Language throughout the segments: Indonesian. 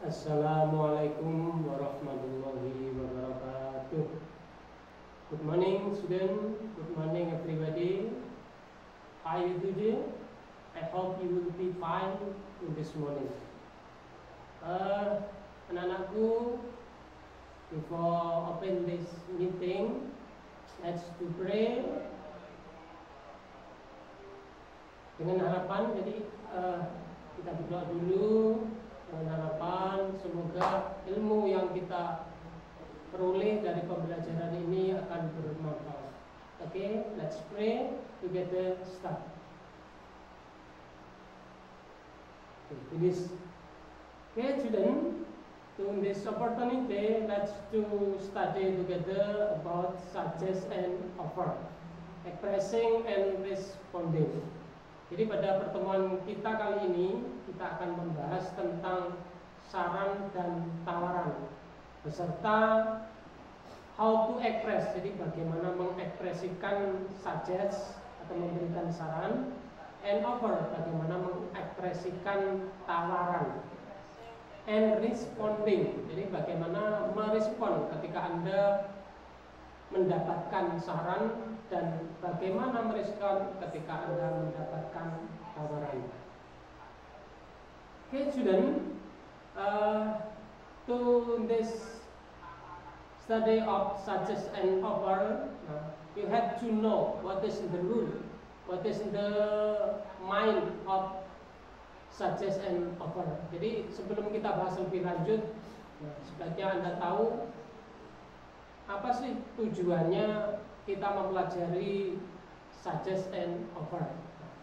Assalamualaikum warahmatullahi wabarakatuh. Good morning student, good morning everybody. How are you today? I hope you will be fine in this morning. Anak-anakku, before open this meeting, let's to pray. Dengan harapan, jadi kita berdoa dulu dengan harapan semoga ilmu yang kita peroleh dari pembelajaran ini akan bermanfaat. Okay, let's pray together. Start. Okay, student, to this opportunity, let's to study together about suggest and offer, expressing and responding. Jadi pada pertemuan kita kali ini kita akan membahas tentang saran dan tawaran beserta how to express, jadi bagaimana mengekspresikan suggest atau memberikan saran, and offer, bagaimana mengekspresikan tawaran, and responding, jadi bagaimana merespon ketika Anda mendapatkan saran dan bagaimana merespon ketika Anda mendapatkan tawaran. Okay, student, to this study of suggest and offer, you have to know what is the rule, what is the mind of suggest and offer. Jadi sebelum kita bahas lebih lanjut, sebaiknya Anda tahu apa sih tujuannya kita mempelajari suggest and offer.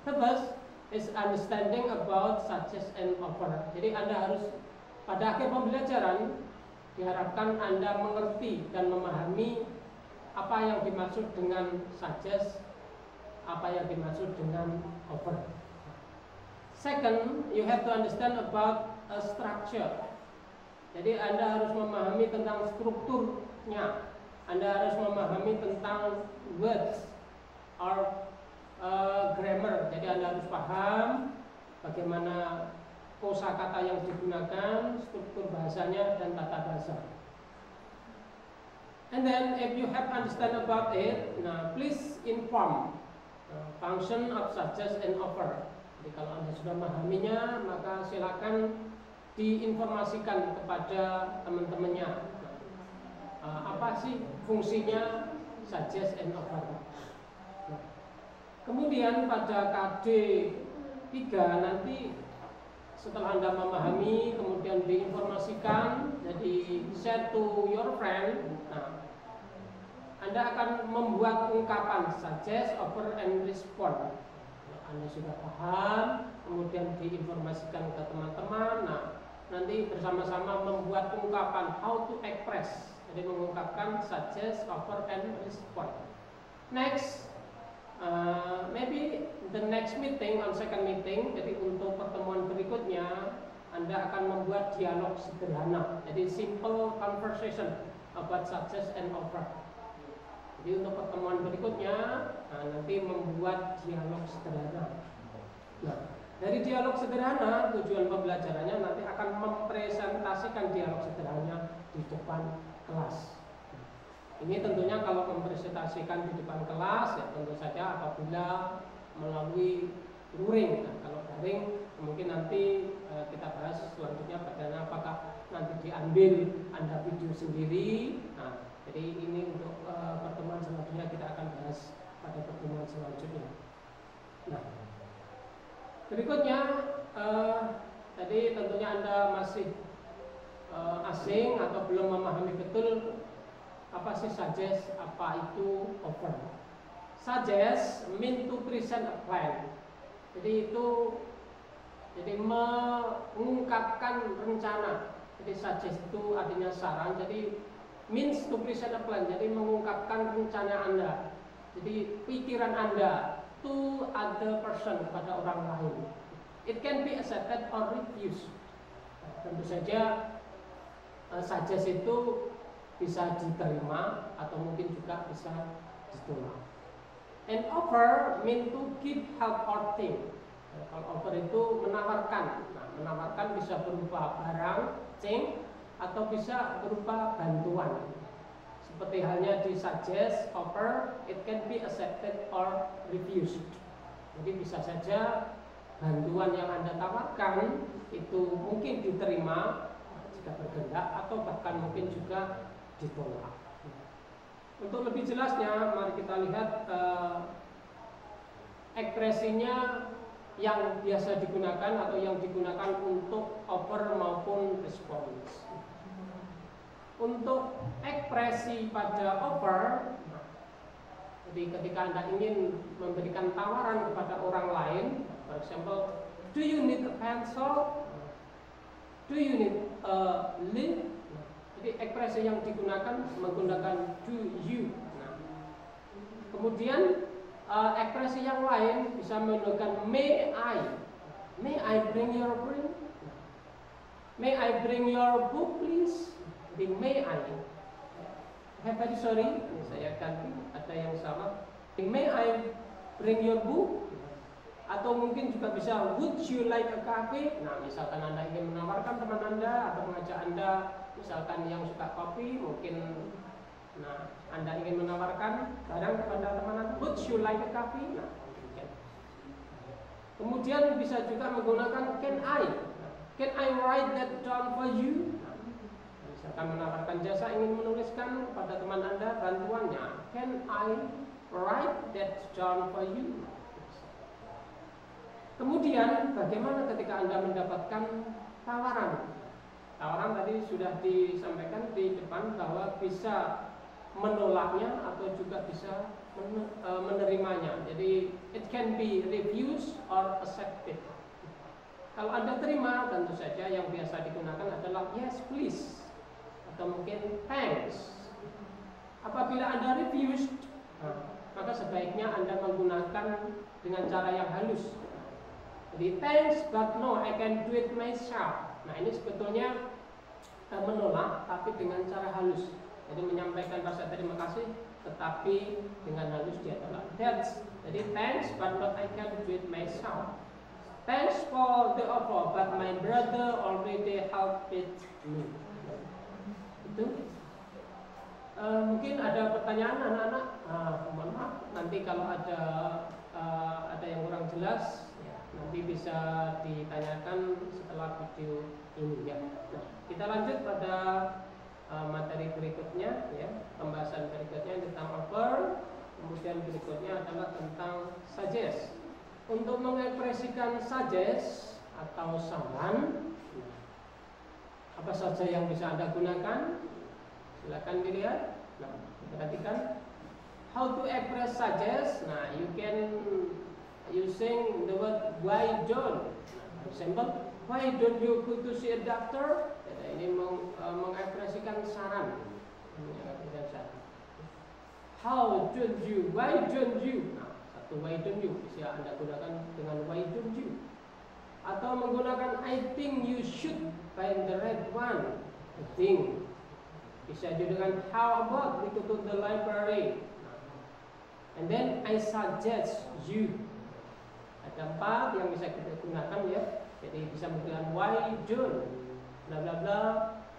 The first is understanding about suggest and offer. Jadi Anda harus pada akhir pembelajaran diharapkan Anda mengerti dan memahami apa yang dimaksud dengan suggest, apa yang dimaksud dengan offer. Second, you have to understand about a structure. Jadi Anda harus memahami tentang strukturnya. Anda harus memahami tentang words or grammar. Jadi Anda harus paham bagaimana kosakata yang digunakan, struktur bahasanya dan tata bahasa. And then if you have understand about it, now please inform function of suggest and offer. Jadi kalau Anda sudah memahaminya, maka silakan diinformasikan kepada teman-temannya. Apa sih fungsinya suggest and offer? Kemudian pada KD 3 nanti setelah Anda memahami, kemudian diinformasikan, jadi share to your friend. Nah, Anda akan membuat ungkapan suggest, offer, and respond. Anda sudah paham, kemudian diinformasikan ke teman-teman. Nah, nanti bersama-sama membuat ungkapan how to express. Jadi mengungkapkan suggest, offer, and respond. Next, maybe the next meeting, on second meeting, jadi untuk pertemuan berikutnya Anda akan membuat dialog sederhana. Jadi simple conversation about suggest and offer. Jadi untuk pertemuan berikutnya nanti membuat dialog sederhana. Nah, dari dialog sederhana tujuan pembelajarannya nanti akan mempresentasikan dialog sederhana di depan kelas. Ini tentunya kalau mempresentasikan di depan kelas ya tentu saja apabila melalui luring. Nah, kalau daring mungkin nanti kita bahas selanjutnya bagaimana apakah nanti diambil Anda video sendiri. Nah, jadi ini untuk pertemuan selanjutnya kita akan bahas pada pertemuan selanjutnya. Nah, berikutnya tadi tentunya Anda masih asing atau belum memahami betul apa sih suggest, apa itu offer. Suggest mean to present a plan. Jadi itu mengungkapkan rencana. Jadi suggest itu artinya saran. Jadi means to present a plan. Jadi mengungkapkan rencana Anda. Jadi pikiran Anda to other person, kepada orang lain. It can be accepted or refused. Tentu saja suggest itu bisa diterima atau mungkin juga bisa ditolak. And offer mean to give help or thing. Kalau offer itu menawarkan. Nah, menawarkan bisa berupa barang, thing, atau bisa berupa bantuan. Seperti halnya di suggest, offer, it can be accepted or refused. Jadi bisa saja bantuan yang Anda tawarkan itu mungkin diterima jika berkehendak, atau bahkan mungkin juga ditolak. Untuk lebih jelasnya, mari kita lihat ekspresinya yang biasa digunakan atau yang digunakan untuk offer maupun response. Untuk ekspresi pada offer, jadi ketika Anda ingin memberikan tawaran kepada orang lain, for example, do you need a pencil? Do you need a lip? Jadi ekspresi yang digunakan menggunakan do you. Nah, kemudian ekspresi yang lain bisa menggunakan may I. May I bring your print? May I bring your book, please? Jadi may I. Very sorry, ini saya ganti, ada yang sama. May I bring your book? Atau mungkin juga bisa would you like a coffee? Nah, misalkan Anda ingin menawarkan teman Anda atau mengajak Anda, misalkan yang suka kopi, mungkin Anda ingin menawarkan barang kepada teman Anda, would you like a coffee? Nah, kemudian bisa juga menggunakan can I write that down for you? Nah, misalkan menawarkan jasa, ingin menuliskan kepada teman Anda bantuannya, can I write that down for you? Kemudian bagaimana ketika Anda mendapatkan tawaran? Tawaran tadi sudah disampaikan di depan bahwa bisa menolaknya atau juga bisa menerimanya. Jadi it can be refused or accepted. Kalau Anda terima, tentu saja yang biasa digunakan adalah yes please atau mungkin thanks. Apabila Anda refused, maka sebaiknya Anda menggunakan dengan cara yang halus. Jadi thanks but no, I can do it myself. Nah, ini sebetulnya menolak tapi dengan cara halus. Jadi menyampaikan rasa terima kasih tetapi dengan halus dia tolak. Jadi thanks but not I can do it myself. Thanks for the offer but my brother already helped me. Itu mungkin ada pertanyaan anak-anak. Mohon maaf nanti kalau ada yang kurang jelas nanti bisa ditanyakan setelah video ini ya. Nah, kita lanjut pada materi berikutnya ya, pembahasan berikutnya tentang offer, kemudian berikutnya adalah tentang suggest. Untuk mengekspresikan suggest atau saran, apa saja yang bisa Anda gunakan? Silakan dilihat. Nah, perhatikan how to express suggest. Nah, you can using the word why don't. For example, why don't you go to see a doctor? Ini mengekspresikan saran. How don't you? Why don't you? Nah, satu why don't you bisa Anda gunakan dengan why don't you. Atau menggunakan I think you should find the right one. I think. Bisa juga dengan how about we go to the library. And then I suggest you. Ada 4 yang bisa kita gunakan ya. Jadi bisa menggunakan why don't, bla bla bla,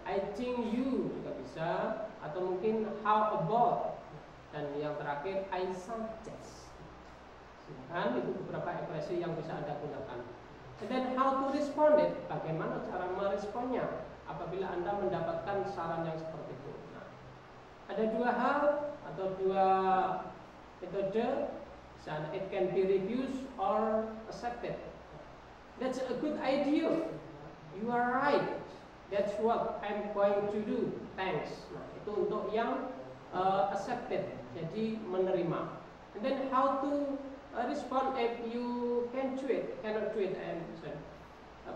I think you juga bisa, atau mungkin how about, dan yang terakhir I suggest. Silakan, itu beberapa ekspresi yang bisa Anda gunakan. And then how to respond it, bagaimana cara meresponnya apabila Anda mendapatkan saran yang seperti itu. Nah, ada 2 hal atau 2 metode. It can be refused or accepted. That's a good idea. You are right. That's what I'm going to do. Thanks. Nah, itu untuk yang accepted, jadi menerima. And then how to respond if you cannot do it.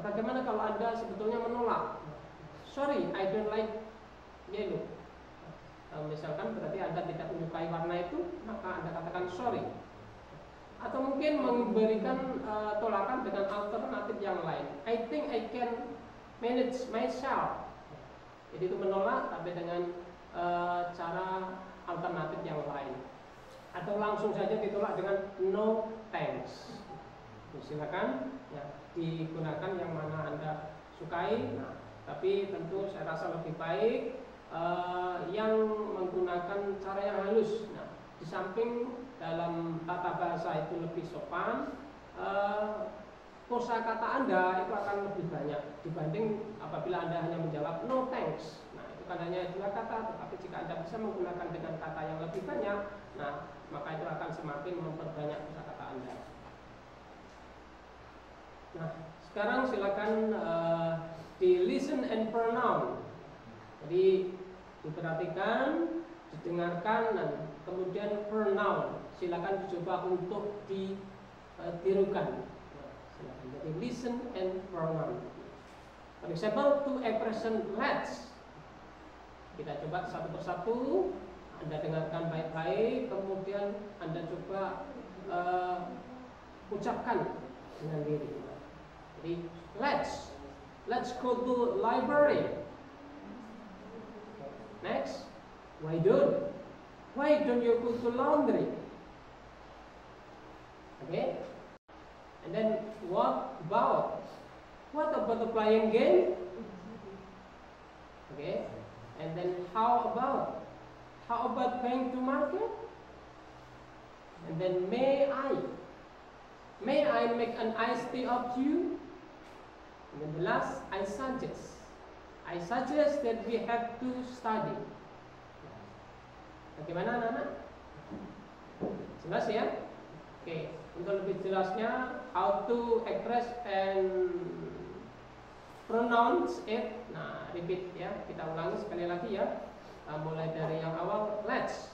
Bagaimana kalau Anda sebetulnya menolak? Sorry, I don't like yellow. Misalkan berarti Anda tidak menyukai warna itu, maka Anda katakan sorry. Atau mungkin memberikan tolakan dengan alternatif yang lain. I think I can manage myself. Jadi itu menolak tapi dengan cara alternatif yang lain. Atau langsung saja ditolak dengan no thanks. Silakan ya digunakan yang mana Anda sukai. Nah, tapi tentu saya rasa lebih baik yang menggunakan cara yang halus. Nah, di samping dalam tata bahasa itu lebih sopan, kosakata Anda itu akan lebih banyak dibanding apabila Anda hanya menjawab no thanks. Nah, itu kan hanya dua kata, tetapi jika Anda bisa menggunakan dengan kata yang lebih banyak, nah maka itu akan semakin memperbanyak kosakata Anda. Nah, sekarang silakan di listen and pronoun. Jadi diperhatikan, didengarkan, dan kemudian pronoun. Silakan dicoba untuk ditirukan. Silakan. Jadi listen and pronoun. For example, to expression let's. Kita coba satu persatu. Anda dengarkan baik-baik, kemudian Anda coba ucapkan dengan diri. Jadi let's go to library. Next, why don't you go to laundry? Okay, and then what about the playing game? Okay, and then how about going to market? And then may I make an iced tea of you? And then the last, I suggest that we have to study. Bagaimana anak-anak? Jelas ya? Oke, untuk lebih jelasnya how to express and pronounce it. Nah, repeat ya, kita ulangi sekali lagi ya. Mulai dari yang awal, let's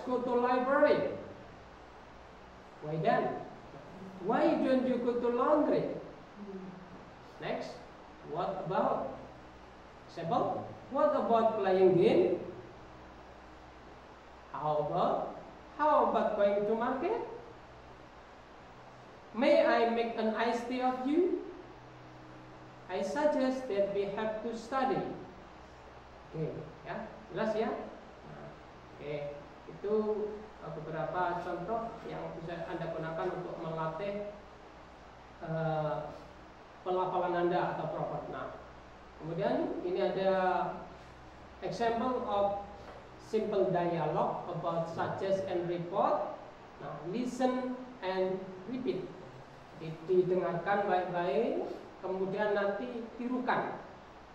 go to library. Why then? Why don't you go to laundry? Next, what about? Simple. What about playing game? How about going to market? May I make an iced tea of you? I suggest that we have to study. Oke, ya, jelas ya. Nah, oke, itu beberapa contoh yang bisa Anda gunakan untuk melatih pelafalan Anda atau proper. Nah, kemudian ini ada example of simple dialogue about suggest and report. Nah, listen and repeat. Didengarkan baik-baik, kemudian nanti tirukan.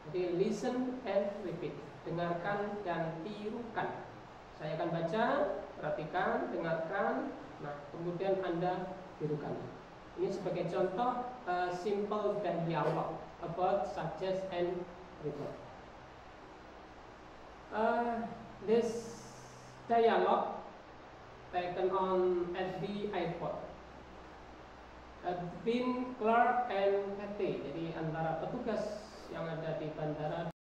Jadi listen and repeat. Dengarkan dan tirukan. Saya akan baca, perhatikan, dengarkan. Nah, kemudian Anda tirukan. Ini sebagai contoh simple dialogue about suggest and report. This dialogue taken on at the airport. Between Clark and Patty, jadi antara petugas yang ada di bandara